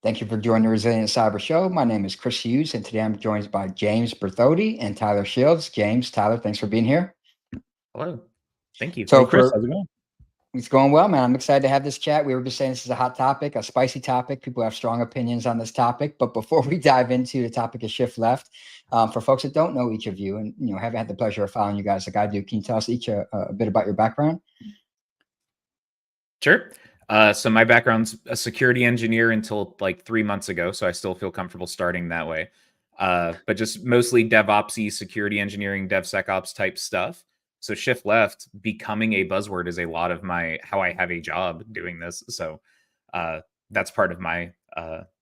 Thank you for joining the Resilient Cyber Show. My name is Chris Hughes, and today I'm joined by James Berthoty and Tyler Shields. James, Tyler, thanks for being here. Hello. Thank you. So Hey, Chris, for how's it going? It's going well, man. I'm excited to have this chat. We were just saying this is a hot topic, a spicy topic. People have strong opinions on this topic. But before we dive into the topic of shift left, for folks that don't know each of you and haven't had the pleasure of following you guys like I do, can you tell us each a bit about your background? Sure. So my background's a security engineer until like 3 months ago, so I still feel comfortable starting that way. But just mostly DevOpsy, security engineering, DevSecOps type stuff. So shift left becoming a buzzword is a lot of how I have a job doing this. So that's part of my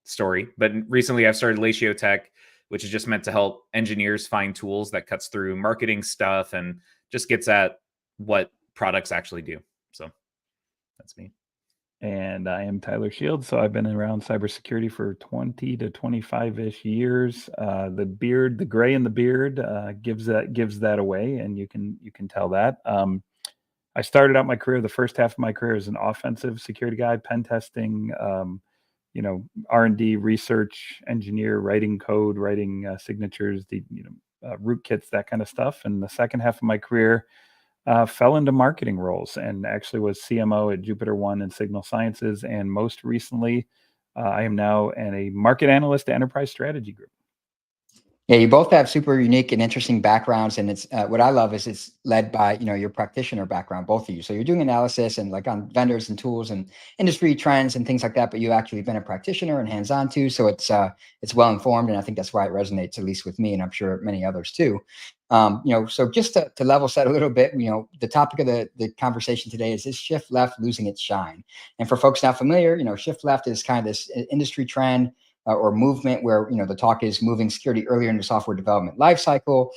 story. But recently I've started Latio Tech, which is just meant to help engineers find tools that cuts through marketing stuff and just gets at what products actually do. So that's me. And I am Tyler Shields. So I've been around cybersecurity for 20 to 25-ish years. The beard, the gray in the beard, gives that away, and you can tell that. I started out my career. The first half of my career as an offensive security guy, pen testing, R&D, research engineer, writing code, writing signatures, rootkits, that kind of stuff. And the second half of my career fell into marketing roles and actually was CMO at Jupiter One and Signal Sciences. And most recently, I am now a market analyst at Enterprise Strategy Group. Yeah, you both have super unique and interesting backgrounds, and it's what I love is it's led by your practitioner background, both of you. So you're doing analysis and like on vendors and tools and industry trends and things like that, but you've actually been a practitioner and hands-on too. So it's well informed, and I think that's why it resonates, at least with me, and I'm sure many others too. So just to level set a little bit, the topic of the conversation today is shift left losing its shine? And for folks not familiar, shift left is kind of this industry trend or movement where the talk is moving security earlier in the software development lifecycle.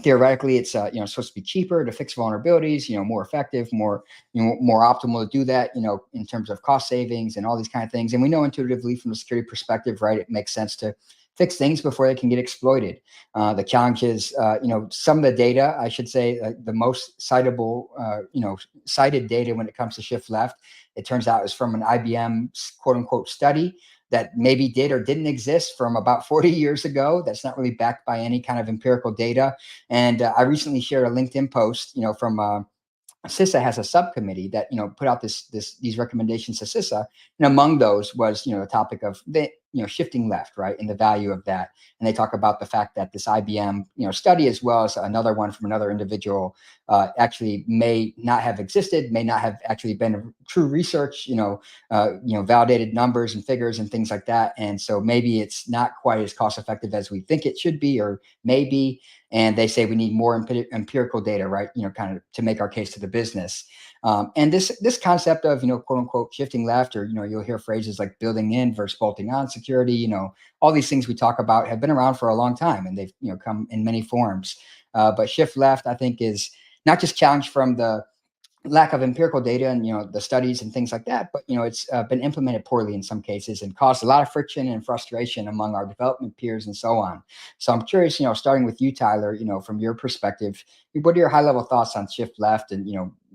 Theoretically, it's supposed to be cheaper to fix vulnerabilities, more effective, more optimal to do that, in terms of cost savings and all these kind of things. And we know intuitively from a security perspective, right, it makes sense to fix things before they can get exploited. The challenge is, some of the data, I should say, the most citable, cited data when it comes to shift left, it turns out is from an IBM quote unquote study that maybe did or didn't exist from about 40 years ago. That's not really backed by any kind of empirical data. And I recently shared a LinkedIn post, from CISA has a subcommittee that put out these recommendations to CISA, and among those was the topic of the shifting left, right, and the value of that. And they talk about the fact that this IBM study, as well as another one from another individual, actually may not have existed, may not have actually been true research, validated numbers and figures and things like that. And so maybe it's not quite as cost effective as we think it should be or may be. And they say we need more empirical data, right? Kind of to make our case to the business. And this concept of quote unquote shifting left, or you'll hear phrases like building in versus bolting on security. All these things we talk about have been around for a long time, and they've come in many forms. But shift left, I think, is not just challenged from the lack of empirical data and the studies and things like that, but it's been implemented poorly in some cases and caused a lot of friction and frustration among our development peers and so on. So I'm curious, starting with you, Tyler, from your perspective, what are your high level thoughts on shift left and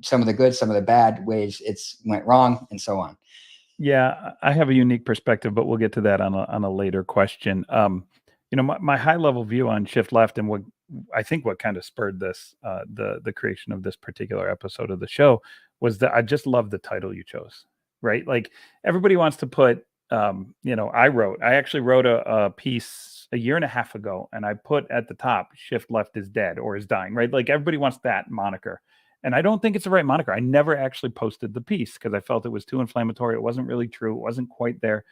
some of the good, some of the bad ways it's went wrong and so on? Yeah, I have a unique perspective, but we'll get to that on a later question. My high level view on shift left and what I think what kind of spurred this, the creation of this particular episode of the show, was that I just love the title you chose, right? Like everybody wants to put, I actually wrote a piece a year and a half ago, and I put at the top, shift left is dead or is dying, right? Like everybody wants that moniker. And I don't think it's the right moniker. I never actually posted the piece because I felt it was too inflammatory. It wasn't really true. It wasn't quite there.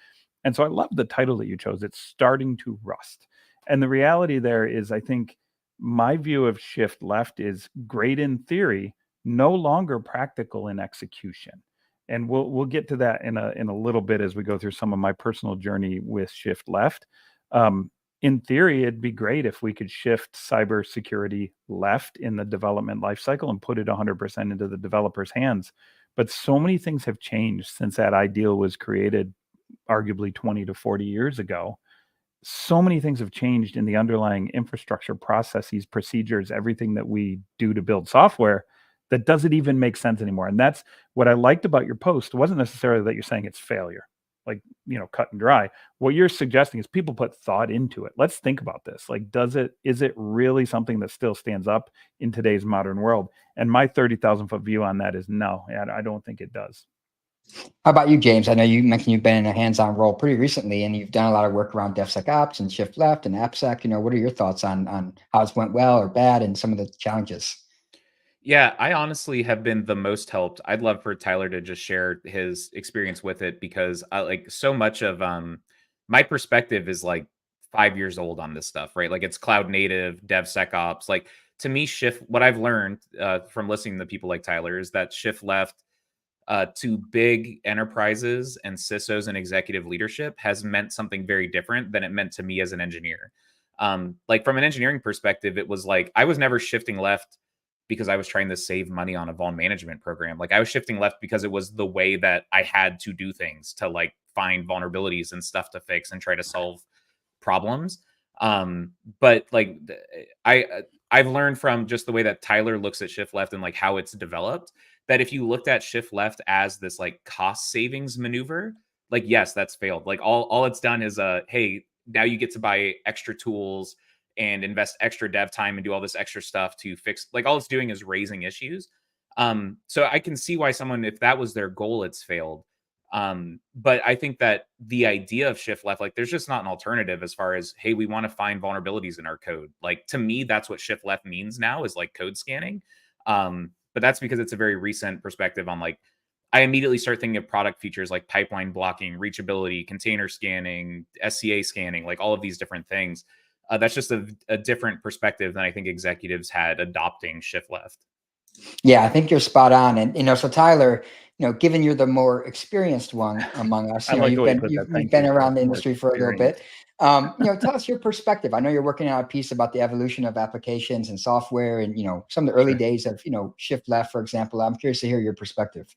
And so I love the title that you chose. It's starting to rust. And the reality there is, I think my view of shift left is great in theory, no longer practical in execution. And we'll get to that in a little bit as we go through some of my personal journey with shift left. In theory, it'd be great if we could shift cybersecurity left in the development lifecycle and put it 100% into the developer's hands. But so many things have changed since that ideal was created, arguably 20 to 40 years ago. So many things have changed in the underlying infrastructure, processes, procedures, everything that we do to build software, that doesn't even make sense anymore. And that's what I liked about your post. It wasn't necessarily that you're saying it's failure. like, cut and dry. What you're suggesting is people put thought into it. Let's think about this. Like, is it really something that still stands up in today's modern world? And my 30,000-foot view on that is no, I don't think it does. How about you, James? I know you mentioned you've been in a hands-on role pretty recently, and you've done a lot of work around DevSecOps and Shift Left and AppSec. What are your thoughts on how it's went well or bad and some of the challenges? Yeah, I honestly have been the most helped. I'd love for Tyler to just share his experience with it because I like so much of my perspective is like 5 years old on this stuff, right? Like it's cloud native, DevSecOps. Like to me, Shift, what I've learned from listening to people like Tyler is that Shift Left to big enterprises and CISOs and executive leadership has meant something very different than it meant to me as an engineer. Like from an engineering perspective, it was like I was never shifting left because I was trying to save money on a vuln management program. Like I was shifting left because it was the way that I had to do things to like find vulnerabilities and stuff to fix and try to solve problems. But like I've learned from just the way that Tyler looks at shift left and like how it's developed that if you looked at shift left as this like cost savings maneuver, like yes, that's failed. Like all it's done is hey, now you get to buy extra tools and invest extra dev time and do all this extra stuff to fix, like all it's doing is raising issues. So I can see why someone, if that was their goal, it's failed. But I think that the idea of shift left, like there's just not an alternative as far as, hey, we want to find vulnerabilities in our code. Like to me, that's what shift left means now is like code scanning. But that's because it's a very recent perspective on like, I immediately start thinking of product features like pipeline blocking, reachability, container scanning, SCA scanning, like all of these different things. That's just a different perspective than I think executives had adopting shift left. Yeah, I think you're spot on. And so Tyler, given you're the more experienced one among us, I like the you've way you been put that. you've Thank been you. around the More industry for a little experience. bit. Tell us your perspective. I know you're working on a piece about the evolution of applications and software and some of the early Sure. days of shift left, for example. I'm curious to hear your perspective.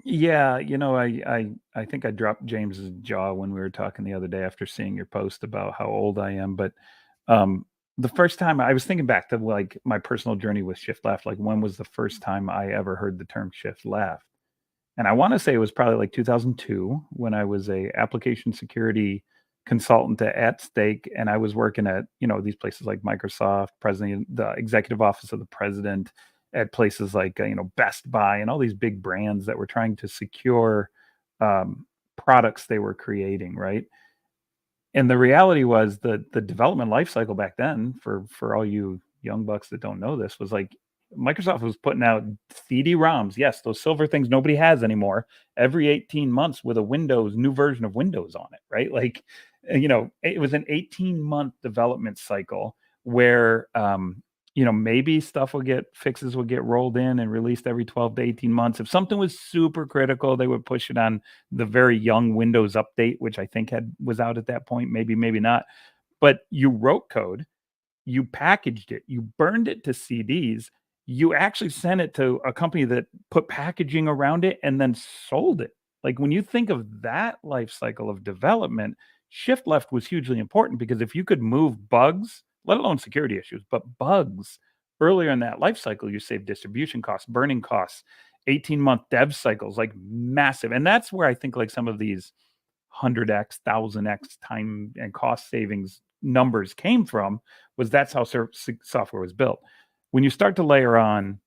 Yeah, I think I dropped James's jaw when we were talking the other day after seeing your post about how old I am. But um, the first time I was thinking back to like my personal journey with shift left, like when was the first time I ever heard the term shift left? And I want to say it was probably like 2002 when I was a application security consultant at Stake, and I was working at these places like Microsoft, president, the executive office of the president, at places like Best Buy and all these big brands that were trying to secure products they were creating, right? And the reality was the development life cycle back then, for all you young bucks that don't know this, was like Microsoft was putting out CD-ROMs, yes, those silver things nobody has anymore, every 18 months with a new version of Windows on it, right? Like, it was an 18-month development cycle where maybe fixes would get rolled in and released every 12 to 18 months. If something was super critical, they would push it on the very young Windows update, which I think was out at that point, maybe not. But you wrote code, you packaged it, you burned it to CDs, you actually sent it to a company that put packaging around it and then sold it. Like when you think of that life cycle of development, shift left was hugely important because if you could move bugs, let alone security issues, but bugs earlier in that life cycle, you save distribution costs, burning costs, 18-month dev cycles, like massive. And that's where I think like some of these 100x, 1000x time and cost savings numbers came from, was that's how software was built. When you start to layer on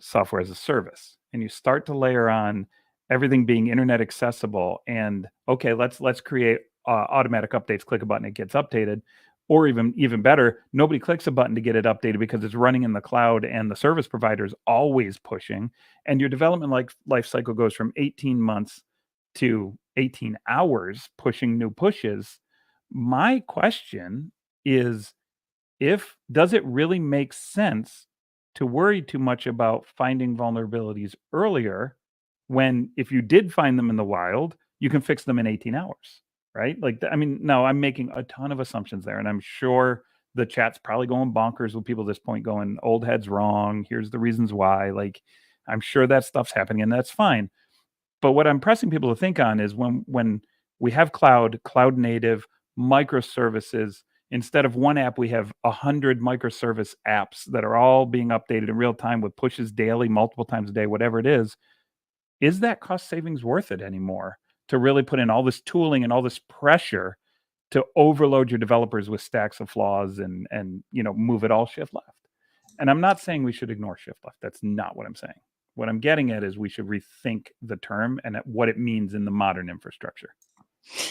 software as a service and you start to layer on everything being internet accessible and okay, let's create automatic updates, click a button, it gets updated. Or even better, nobody clicks a button to get it updated because it's running in the cloud and the service provider is always pushing. And your development life cycle goes from 18 months to 18 hours pushing new pushes. My question is, does it really make sense to worry too much about finding vulnerabilities earlier when if you did find them in the wild, you can fix them in 18 hours, right? Like, I mean, no, I'm making a ton of assumptions there, and I'm sure the chat's probably going bonkers with people at this point going, old head's wrong. Here's the reasons why. Like, I'm sure that stuff's happening, and that's fine. But what I'm pressing people to think on is when we have cloud native microservices, instead of one app, we have 100 microservice apps that are all being updated in real time with pushes daily, multiple times a day, whatever it is that cost savings worth it anymore? to really put in all this tooling and all this pressure to overload your developers with stacks of flaws and move it all shift left. And I'm not saying we should ignore shift left. That's not what I'm saying. What I'm getting at is we should rethink the term and what it means in the modern infrastructure.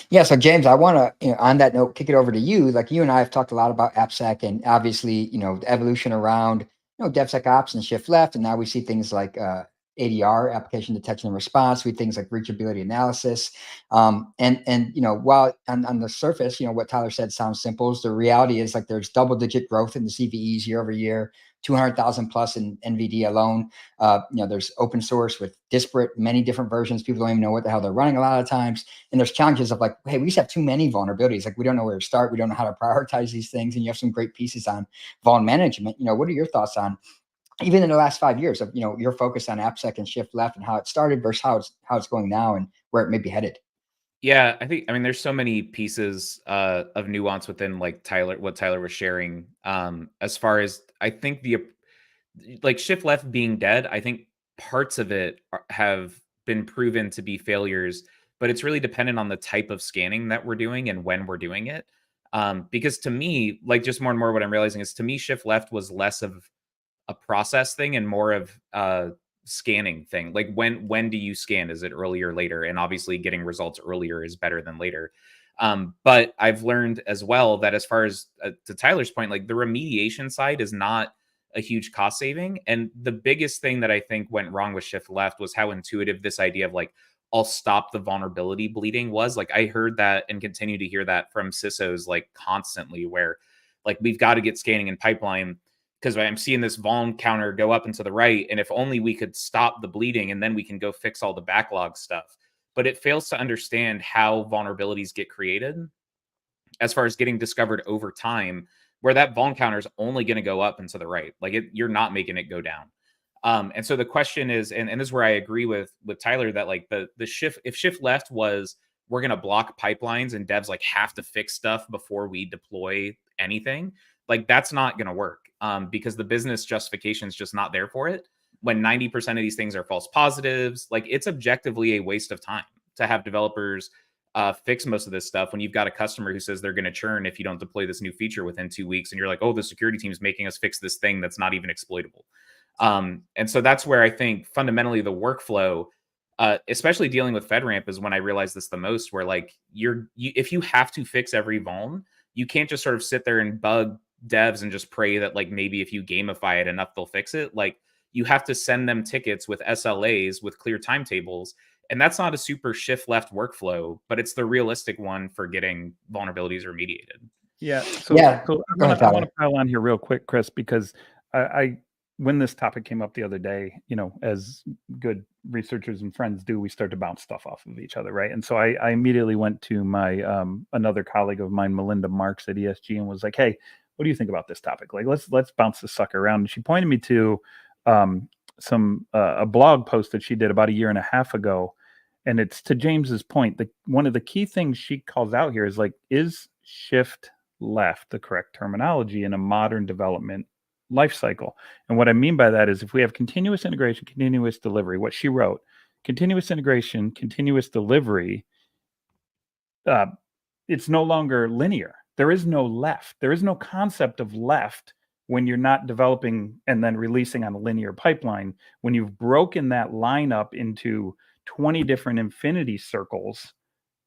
Yeah. So James, I want to, on that note, kick it over to you. Like you and I have talked a lot about AppSec and obviously, the evolution around, DevSecOps and shift left. And now we see things like ADR, application detection and response. We things like reachability analysis. And while on the surface, what Tyler said sounds simple. The reality is like there's double-digit growth in the CVEs year over year, 200,000 plus in NVD alone. There's open source with disparate, many different versions. People don't even know what the hell they're running a lot of times. And there's challenges of like, hey, we just have too many vulnerabilities. Like we don't know where to start. We don't know how to prioritize these things. And you have some great pieces on vuln management. What are your thoughts on, even in the last 5 years of, your focus on AppSec and shift left and how it started versus how it's going now and where it may be headed? Yeah, I mean, there's so many pieces of nuance within like what Tyler was sharing. As far as I think like shift left being dead, I think parts of it have been proven to be failures, but it's really dependent on the type of scanning that we're doing and when we're doing it. Because to me, like just more and more what I'm realizing is to me, shift left was less of a process thing and more of scanning thing. Like when do you scan? Is it earlier or later? And obviously getting results earlier is better than later. But I've learned as well that as far as to Tyler's point, like the remediation side is not a huge cost saving. And the biggest thing that I think went wrong with shift left was how intuitive this idea of like, I'll stop the vulnerability bleeding was. Like I heard that and continue to hear that from CISOs like constantly where like we've got to get scanning in pipeline because I'm seeing this vuln counter go up and to the right. And if only we could stop the bleeding and then we can go fix all the backlog stuff. But it fails to understand how vulnerabilities get created as far as getting discovered over time, where that vuln counter is only going to go up and to the right. Like you're not making it go down. And so the question is, and this is where I agree with Tyler that like the shift, if shift left was we're going to block pipelines and devs like have to fix stuff before we deploy anything, like that's not going to work because the business justification is just not there for it. When 90% of these things are false positives, like it's objectively a waste of time to have developers fix most of this stuff when you've got a customer who says they're going to churn if you don't deploy this new feature within 2 weeks. And you're like, oh, the security team is making us fix this thing that's not even exploitable. And so that's where I think fundamentally the workflow, especially dealing with FedRAMP, is when I realized this the most, where like if you have to fix every vuln, you can't just sort of sit there and bug devs and just pray that like maybe if you gamify it enough, they'll fix it. Like you have to send them tickets with SLAs with clear timetables. And that's not a super shift left workflow, but it's the realistic one for getting vulnerabilities remediated. Yeah. So I want to pile on here real quick, Chris, because I when this topic came up the other day, as good researchers and friends do, we start to bounce stuff off of each other, right? And so I immediately went to my another colleague of mine, Melinda Marks at ESG, and was like, "Hey, what do you think about this topic? Like, let's bounce this sucker around." And she pointed me to a blog post that she did about 1.5 years ago, and it's to James's point. One of the key things she calls out here is like, is shift left the correct terminology in a modern development life cycle? And what I mean by that is if we have continuous integration, continuous delivery, what she wrote, continuous integration, continuous delivery, it's no longer linear. There is no left. There is no concept of left when you're not developing and then releasing on a linear pipeline. When you've broken that line up into 20 different infinity circles,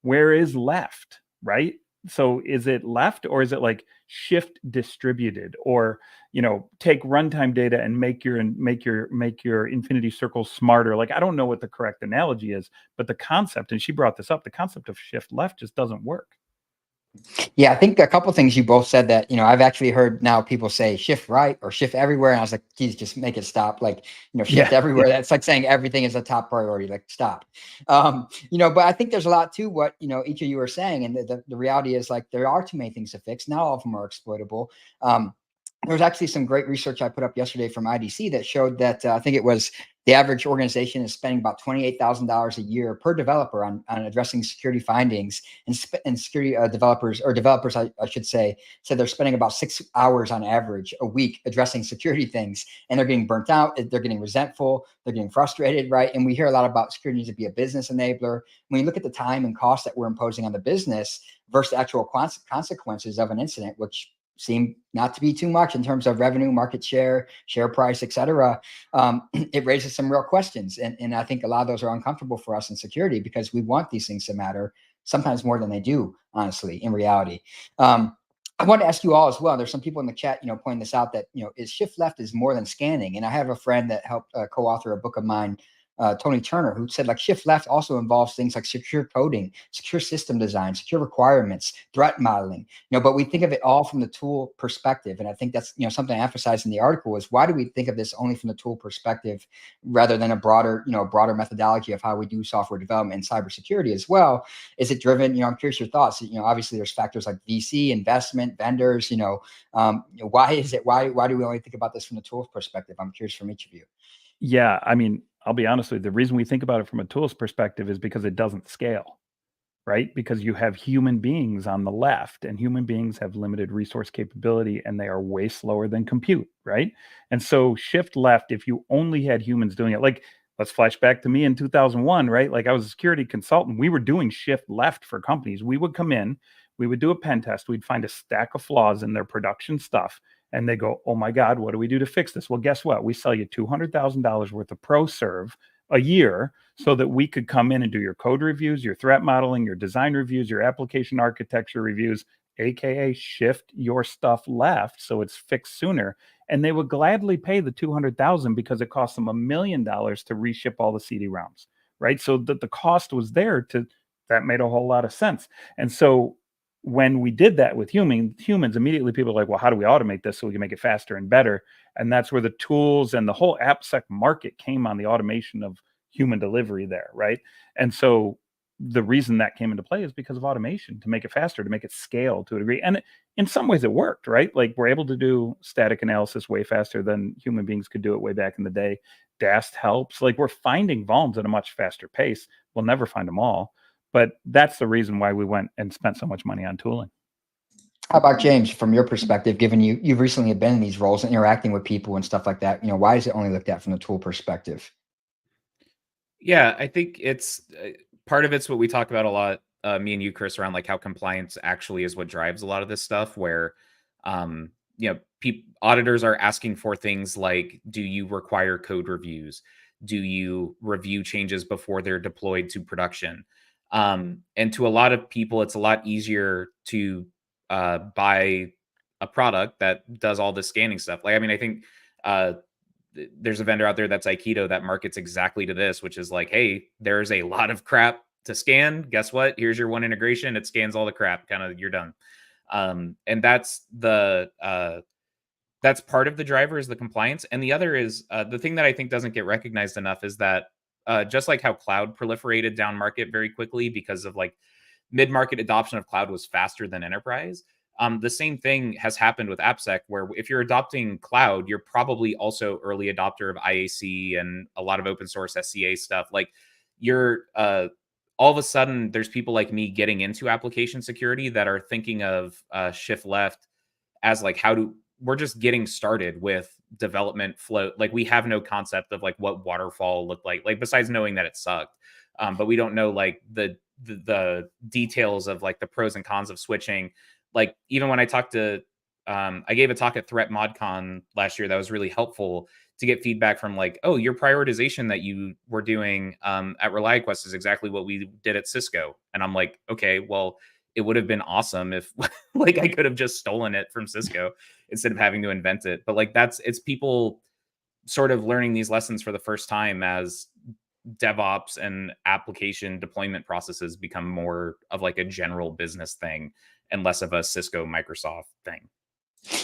where is left, right? So is it left, or is it like shift distributed, or take runtime data and make your infinity circles smarter? Like I don't know what the correct analogy is, but the concept, and she brought this up, the concept of shift left just doesn't work. Yeah, I think a couple of things you both said that, I've actually heard now people say shift right or shift everywhere. And I was like, geez, just make it stop. Like, shift everywhere. Yeah. That's like saying everything is a top priority, like stop. But I think there's a lot to what, each of you are saying. And the reality is like, there are too many things to fix. Not all of them are exploitable. There was actually some great research I put up yesterday from IDC that showed that I think The average organization is spending about $28,000 a year per developer on addressing security findings, and security developers I should say, said they're spending about 6 hours on average a week addressing security things, and they're getting burnt out. They're getting resentful. They're getting frustrated, right? And we hear a lot about security needs to be a business enabler. When you look at the time and cost that we're imposing on the business versus the actual consequences of an incident, which seem not to be too much in terms of revenue, market share, share price, et cetera, it raises some real questions. And I think a lot of those are uncomfortable for us in security, because we want these things to matter sometimes more than they do, honestly, in reality. I want to ask you all as well. There's some people in the chat, pointing this out, that, is shift left is more than scanning. And I have a friend that helped co-author a book of mine, Tony Turner, who said like shift left also involves things like secure coding, secure system design, secure requirements, threat modeling, but we think of it all from the tool perspective. And I think that's, something I emphasized in the article, is why do we think of this only from the tool perspective rather than a broader methodology of how we do software development and cybersecurity as well? Is it driven, I'm curious your thoughts. Obviously there's factors like VC investment, vendors, why is it, why do we only think about this from the tools perspective? I'm curious from each of you. Yeah, I mean, I'll be honest with you. The reason we think about it from a tools perspective is because it doesn't scale, right? Because you have human beings on the left, and human beings have limited resource capability, and they are way slower than compute, right? And so shift left, if you only had humans doing it, like let's flash back to me in 2001, right? Like I was a security consultant. We were doing shift left for companies. We would come in, we would do a pen test. We'd find a stack of flaws in their production stuff. And they go, oh my God, what do we do to fix this? Well, guess what? We sell you $200,000 worth of ProServe a year so that we could come in and do your code reviews, your threat modeling, your design reviews, your application architecture reviews, AKA shift your stuff left so it's fixed sooner. And they would gladly pay the $200,000 because it cost them $1 million to reship all the CD-ROMs, right? So that the cost was there that made a whole lot of sense. And so when we did that with humans, immediately people are like, well, how do we automate this so we can make it faster and better? And that's where the tools and the whole AppSec market came on, the automation of human delivery there, right? And so the reason that came into play is because of automation, to make it faster, to make it scale to a degree. And in some ways it worked, right? Like we're able to do static analysis way faster than human beings could do it way back in the day. DAST helps. Like we're finding vulns at a much faster pace. We'll never find them all. But that's the reason why we went and spent so much money on tooling. How about James, from your perspective, given you've recently been in these roles and interacting with people and stuff like that, why is it only looked at from the tool perspective? Yeah, I think it's part of it's what we talk about a lot, me and you, Chris, around like how compliance actually is what drives a lot of this stuff, where, auditors are asking for things like, do you require code reviews? Do you review changes before they're deployed to production? And to a lot of people, it's a lot easier to buy a product that does all this scanning stuff. Like, I mean, I think there's a vendor out there that's Aikido that markets exactly to this, which is like, hey, there's a lot of crap to scan. Guess what? Here's your one integration. It scans all the crap. Kind of, you're done. And that's that's part of the driver, is the compliance. And the other is the thing that I think doesn't get recognized enough is that just like how cloud proliferated down market very quickly because of like mid-market adoption of cloud was faster than enterprise. The same thing has happened with AppSec, where if you're adopting cloud, you're probably also early adopter of IAC and a lot of open source SCA stuff. Like you're all of a sudden there's people like me getting into application security that are thinking of shift left as like, we're just getting started with development flow. Like we have no concept of like what waterfall looked like besides knowing that it sucked. But we don't know like the details of like the pros and cons of switching. Like even when I talked to, I gave a talk at Threat ModCon last year that was really helpful to get feedback from like, oh, your prioritization that you were doing at ReliQuest is exactly what we did at Cisco. And I'm like, okay, well, it would have been awesome if like I could have just stolen it from Cisco instead of having to invent it. But like it's people sort of learning these lessons for the first time as DevOps and application deployment processes become more of like a general business thing and less of a Cisco Microsoft thing.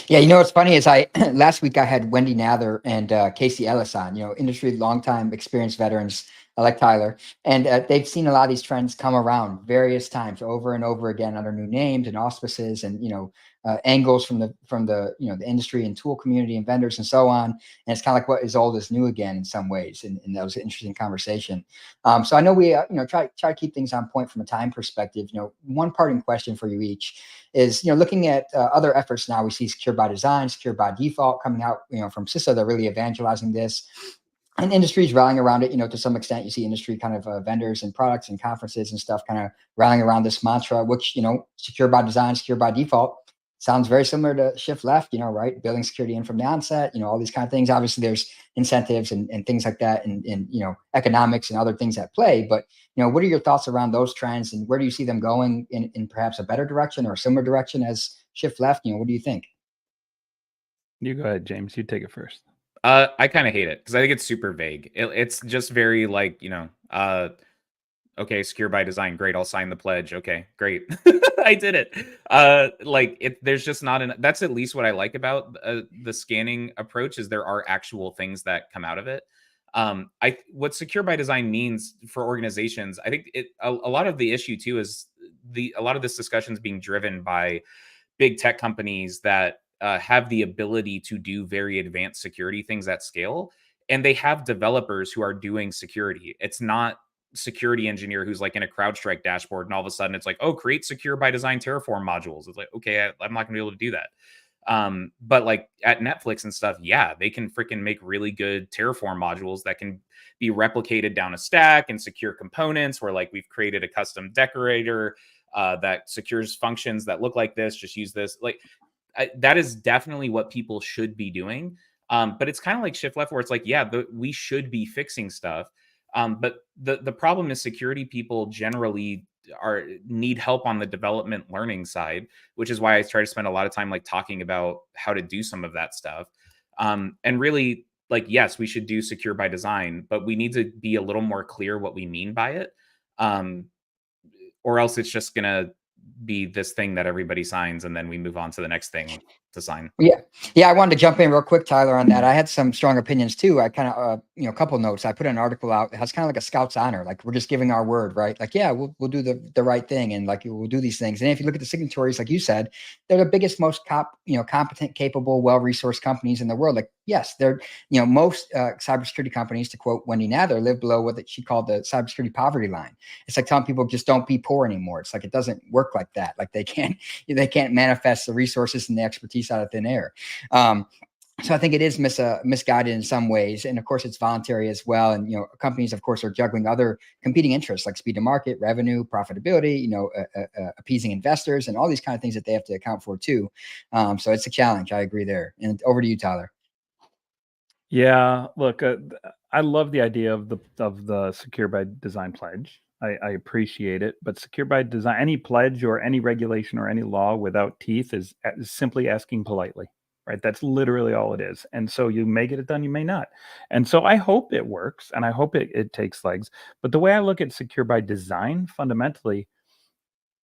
Yeah, what's funny is last week I had Wendy Nather and Casey Ellis on, industry longtime experienced veterans like Tyler, and they've seen a lot of these trends come around various times over and over again under new names and auspices, and angles from the the industry and tool community and vendors and so on. And it's kind of like what is old is new again in some ways. And that was an interesting conversation. So I know we try to keep things on point from a time perspective. One parting question for you each is, looking at other efforts now, we see secure by design, secure by default coming out, from CISO. They're really evangelizing this. And industries rallying around it, to some extent. You see industry kind of vendors and products and conferences and stuff kind of rallying around this mantra, which, secure by design, secure by default sounds very similar to shift left, right? Building security in from the onset, all these kind of things. Obviously, there's incentives and things like that, and economics and other things at play. But, what are your thoughts around those trends, and where do you see them going in perhaps a better direction or a similar direction as shift left? What do you think? You go ahead, James. You take it first. I kind of hate it because I think it's super vague. It's just very like, okay, secure by design, great. I'll sign the pledge. Okay, great. I did it. There's just not enough. That's at least what I like about the scanning approach is there are actual things that come out of it. What secure by design means for organizations, I think a lot of the issue too is a lot of this discussion is being driven by big tech companies that have the ability to do very advanced security things at scale. And they have developers who are doing security. It's not security engineer who's like in a CrowdStrike dashboard and all of a sudden it's like, oh, create secure by design Terraform modules. It's like, okay, I'm not gonna be able to do that. But like at Netflix and stuff, yeah, they can freaking make really good Terraform modules that can be replicated down a stack and secure components where like we've created a custom decorator that secures functions that look like this, just use this. Like that is definitely what people should be doing. But it's kind of like shift left where it's like, yeah, we should be fixing stuff. But the problem is security people generally need help on the development learning side, which is why I try to spend a lot of time like talking about how to do some of that stuff. And really, like, yes, we should do secure by design, but we need to be a little more clear what we mean by it. Or else it's just gonna be this thing that everybody signs and then we move on to the next thing to sign. Yeah. I wanted to jump in real quick, Tyler, on that. I had some strong opinions too. I kind of, a couple notes. I put an article out. It has kind of like a scout's honor. Like we're just giving our word, right? Like, yeah, we'll do the right thing. And like, we'll do these things. And if you look at the signatories, like you said, they're the biggest, most competent, capable, well-resourced companies in the world. Like, yes, they're, most cybersecurity companies, to quote Wendy Nather, live below what she called the cybersecurity poverty line. It's like telling people just don't be poor anymore. It's like, it doesn't work like that. Like they can't manifest the resources and the expertise out of thin air. So I think it is misguided in some ways. And of course it's voluntary as well. And, companies of course are juggling other competing interests like speed to market, revenue, profitability, appeasing investors and all these kind of things that they have to account for too. So it's a challenge. I agree there. And over to you, Tyler. Yeah, look, I love the idea of the secure by design pledge. I appreciate it, but secure by design, any pledge or any regulation or any law without teeth is simply asking politely, right? That's literally all it is. And so you may get it done, you may not. And so I hope it works and I hope it takes legs. But the way I look at secure by design fundamentally,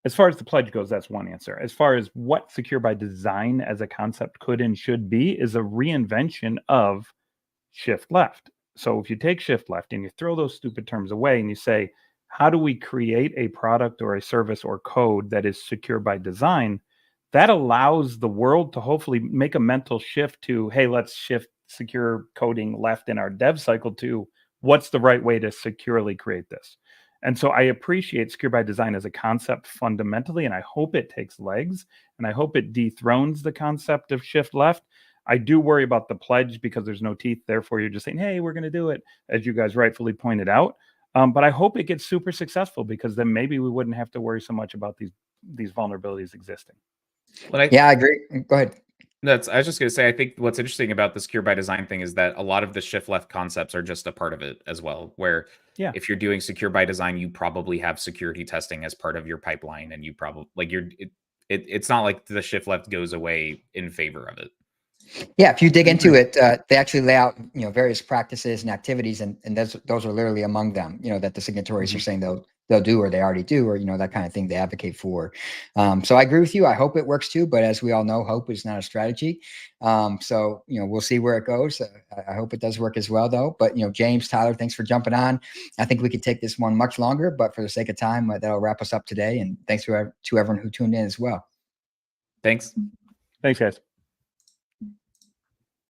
as far as the pledge goes, that's one answer. As far as what secure by design as a concept could and should be is a reinvention of shift left. So if you take shift left and you throw those stupid terms away and you say, how do we create a product or a service or code that is secure by design? That allows the world to hopefully make a mental shift to, hey, let's shift secure coding left in our dev cycle to what's the right way to securely create this. And so I appreciate secure by design as a concept fundamentally, and I hope it takes legs, and I hope it dethrones the concept of shift left. I do worry about the pledge because there's no teeth. Therefore, you're just saying, hey, we're going to do it, as you guys rightfully pointed out. But I hope it gets super successful because then maybe we wouldn't have to worry so much about these vulnerabilities existing. Yeah, I agree. Go ahead. I was just going to say, I think what's interesting about the secure by design thing is that a lot of the shift left concepts are just a part of it as well, where if you're doing secure by design, you probably have security testing as part of your pipeline. And you probably it's not like the shift left goes away in favor of it. Yeah, if you dig into it, they actually lay out various practices and activities, and those are literally among them. That the signatories are saying they'll do, or they already do, or, you know, that kind of thing they advocate for. So I agree with you. I hope it works too, but as we all know, hope is not a strategy. So, you know, we'll see where it goes. I hope it does work as well though. But, you know, James, Tyler, thanks for jumping on. I think we could take this one much longer, but for the sake of time, that'll wrap us up today. And thanks to everyone who tuned in as well. Thanks. Thanks, guys.